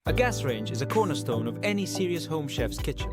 A gas range is a cornerstone of any serious home chef's kitchen.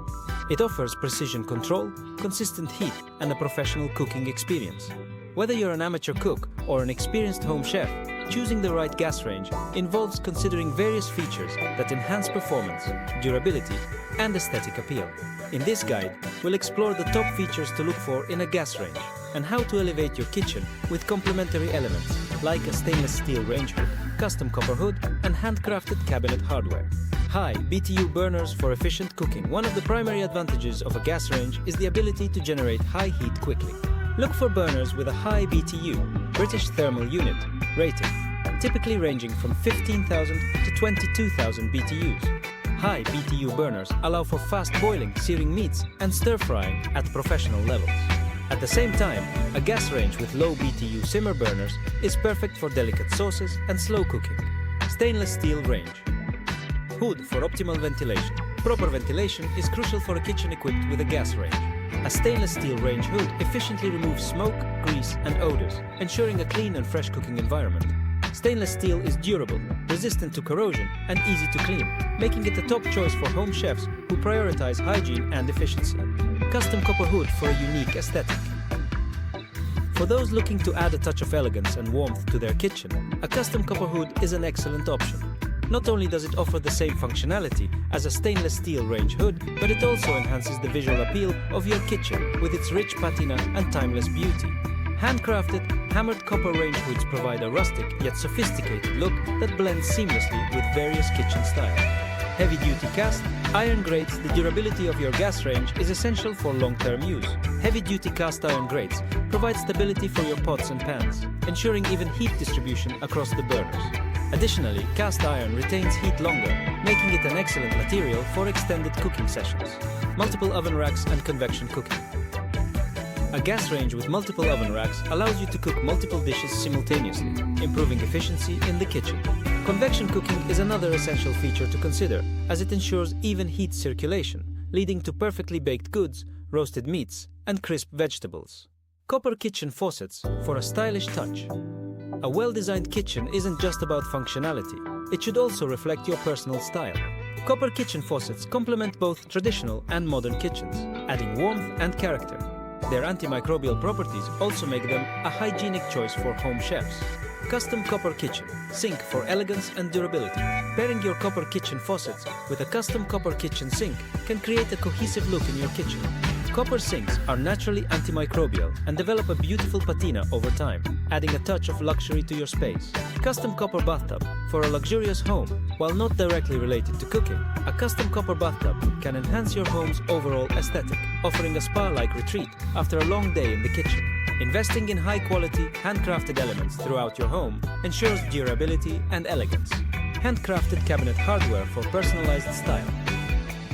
It offers precision control, consistent heat, and a professional cooking experience. Whether you're an amateur cook or an experienced home chef, choosing the right gas range involves considering various features that enhance performance, durability, and aesthetic appeal. In this guide, we'll explore the top features to look for in a gas range and how to elevate your kitchen with complementary elements like a stainless steel range hood, custom copper hood, and handcrafted cabinet hardware. High BTU burners for efficient cooking. One of the primary advantages of a gas range is the ability to generate high heat quickly. Look for burners with a high BTU, British Thermal Unit, rating, typically ranging from 15,000 to 22,000 BTUs. High BTU burners allow for fast boiling, searing meats, and stir-frying at professional levels. At the same time, a gas range with low BTU simmer burners is perfect for delicate sauces and slow cooking. Stainless steel range. Hood for optimal ventilation. Proper ventilation is crucial for a kitchen equipped with a gas range. A stainless steel range hood efficiently removes smoke, grease, and odors, ensuring a clean and fresh cooking environment. Stainless steel is durable, resistant to corrosion, and easy to clean, making it a top choice for home chefs who prioritize hygiene and efficiency. Custom copper hood for a unique aesthetic. For those looking to add a touch of elegance and warmth to their kitchen, a custom copper hood is an excellent option. Not only does it offer the same functionality as a stainless steel range hood, but it also enhances the visual appeal of your kitchen with its rich patina and timeless beauty. Handcrafted, hammered copper range hoods provide a rustic yet sophisticated look that blends seamlessly with various kitchen styles. Heavy-duty cast iron grates. The durability of your gas range is essential for long-term use. Heavy-duty cast iron grates provide stability for your pots and pans, ensuring even heat distribution across the burners. Additionally, cast iron retains heat longer, making it an excellent material for extended cooking sessions. Multiple oven racks and convection cooking. A gas range with multiple oven racks allows you to cook multiple dishes simultaneously, improving efficiency in the kitchen. Convection cooking is another essential feature to consider, as it ensures even heat circulation, leading to perfectly baked goods, roasted meats, and crisp vegetables. Copper kitchen faucets for a stylish touch. A well-designed kitchen isn't just about functionality, it should also reflect your personal style. Copper kitchen faucets complement both traditional and modern kitchens, adding warmth and character. Their antimicrobial properties also make them a hygienic choice for home chefs. Custom copper kitchen sink for elegance and durability. Pairing your copper kitchen faucets with a custom copper kitchen sink can create a cohesive look in your kitchen. Copper sinks are naturally antimicrobial and develop a beautiful patina over time, adding a touch of luxury to your space. Custom copper bathtub for a luxurious home. While not directly related to cooking, a custom copper bathtub can enhance your home's overall aesthetic, offering a spa-like retreat after a long day in the kitchen. Investing in high-quality, handcrafted elements throughout your home ensures durability and elegance. Handcrafted cabinet hardware for personalized style.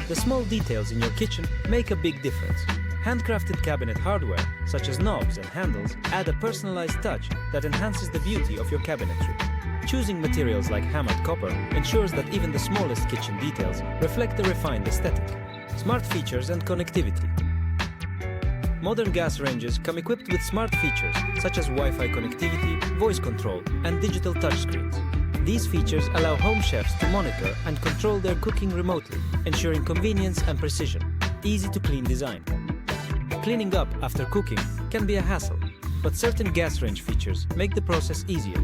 The small details in your kitchen make a big difference. Handcrafted cabinet hardware, such as knobs and handles, add a personalized touch that enhances the beauty of your cabinetry. Choosing materials like hammered copper ensures that even the smallest kitchen details reflect a refined aesthetic. Smart features and connectivity. Modern gas ranges come equipped with smart features such as Wi-Fi connectivity, voice control, and digital touchscreens. These features allow home chefs to monitor and control their cooking remotely, ensuring convenience and precision. Easy to clean design. Cleaning up after cooking can be a hassle, but certain gas range features make the process easier.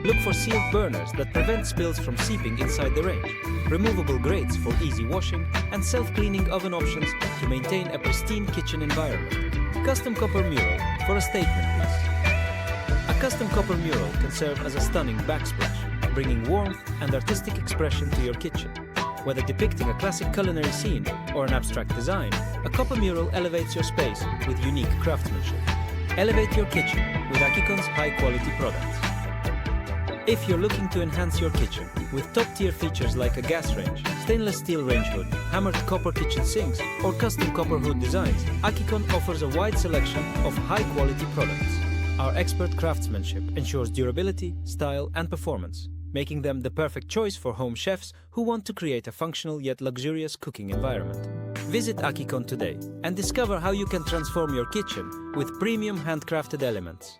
Look for sealed burners that prevent spills from seeping inside the range, removable grates for easy washing, and self-cleaning oven options to maintain a pristine kitchen environment. Custom copper mural for a statement piece. A custom copper mural can serve as a stunning backsplash, bringing warmth and artistic expression to your kitchen. Whether depicting a classic culinary scene or an abstract design, a copper mural elevates your space with unique craftsmanship. Elevate your kitchen with Akicon's high-quality products. If you're looking to enhance your kitchen with top-tier features like a gas range, stainless steel range hood, hammered copper kitchen sinks, or custom copper hood designs, Akicon offers a wide selection of high-quality products. Our expert craftsmanship ensures durability, style, and performance, making them the perfect choice for home chefs who want to create a functional yet luxurious cooking environment. Visit Akicon today and discover how you can transform your kitchen with premium handcrafted elements.